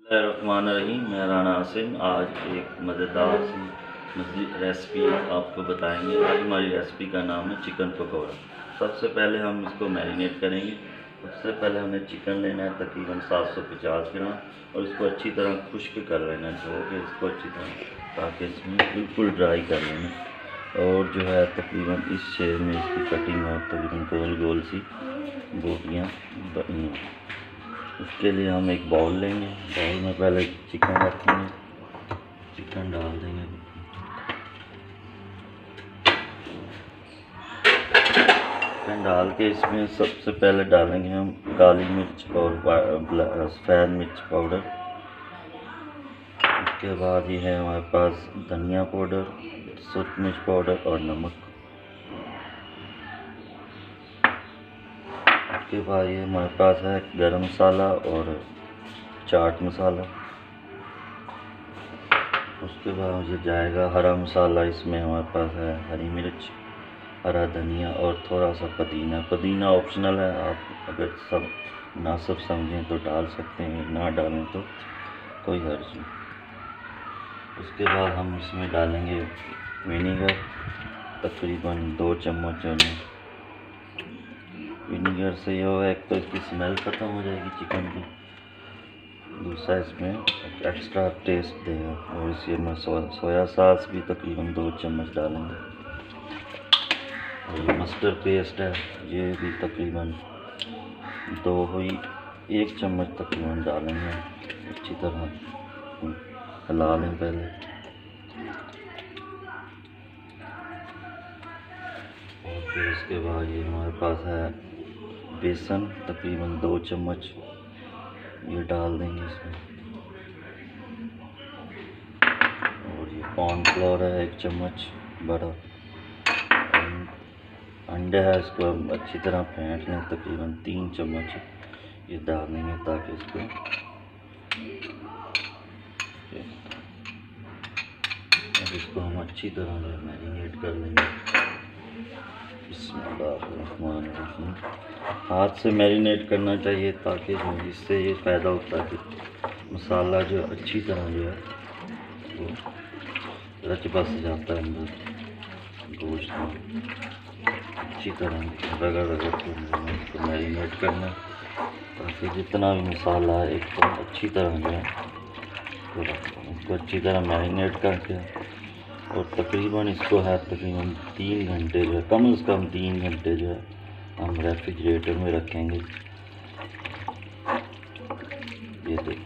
बिस्मिल्लाहिर्रहमानिर्रहीम। मैं राना आसिम आज एक मज़ेदार सी रेसिपी आपको बताएंगे। आज हमारी रेसिपी का नाम है चिकन पकौड़ा। सबसे पहले हम इसको मैरिनेट करेंगे। सबसे पहले हमें चिकन लेना है तकरीबन 750 ग्राम और इसको अच्छी तरह खुश्क कर लेना है, धो के इसको अच्छी तरह, ताकि इसमें बिल्कुल ड्राई कर लेना है। और जो है तकरीबन इस शेप में इसकी कटिंग और तकरीबन गोल गोल सी बोटियाँ बनी। उसके लिए हम एक बाउल लेंगे। बाउल में पहले चिकन रखेंगे, चिकन डाल देंगे। चिकन डाल के इसमें सबसे पहले डालेंगे हम काली मिर्च और सफ़ेद मिर्च पाउडर। उसके बाद ये है हमारे पास धनिया पाउडर, सूरज मिर्च पाउडर और नमक। उसके बाद ये हमारे पास है गरम मसाला और चाट मसाला। उसके बाद ये जाएगा हरा मसाला। इसमें हमारे पास है हरी मिर्च, हरा धनिया और थोड़ा सा पुदीना ऑप्शनल है। आप अगर सब मुनासिब समझें तो डाल सकते हैं, ना डालें तो कोई हर्ज नहीं। उसके बाद हम इसमें डालेंगे विनीगर, तकरीबन 2 चम्मच। विनीगर से ये होगा, एक तो इसकी स्मेल ख़त्म हो जाएगी चिकन की, दूसरा इसमें एक्स्ट्रा टेस्ट देगा। और इसी में सोया सॉस भी तकरीबन 2 चम्मच डालेंगे। और ये मस्टर्ड पेस्ट है, ये भी तकरीबन 1 चम्मच तकरीबन डालेंगे। अच्छी तरह हिला लें पहले। और फिर उसके बाद ये हमारे पास है बेसन, तकरीबन 2 चम्मच ये डाल देंगे इसमें। और ये कॉर्नफ्लोर है 1 चम्मच बड़ा। अंडा है, इसको हम अच्छी तरह फेंट लें, तकरीबन 3 चम्मच ये डाल देंगे, ताकि इसको हम अच्छी तरह मैरिनेट कर लेंगे। बिस्मिल्लाहिर्रहमानिर्रहीम। हाथ से मैरिनेट करना चाहिए, ताकि इससे ये फ़ायदा होता है कि मसाला जो अच्छी तरह जो है वो रच बस जाता है अंदर गोश्त में। अच्छी तरह रगड़ के इसको मैरिनेट करना, ताकि जितना भी मसाला है एकदम अच्छी तरह जो है उसको अच्छी तरह मैरिनेट करके, और तकरीबन इसको है तकरीबन 3 घंटे जो है, कम से कम 3 घंटे जो है हम रेफ्रिजरेटर में रखेंगे। ये देखिए।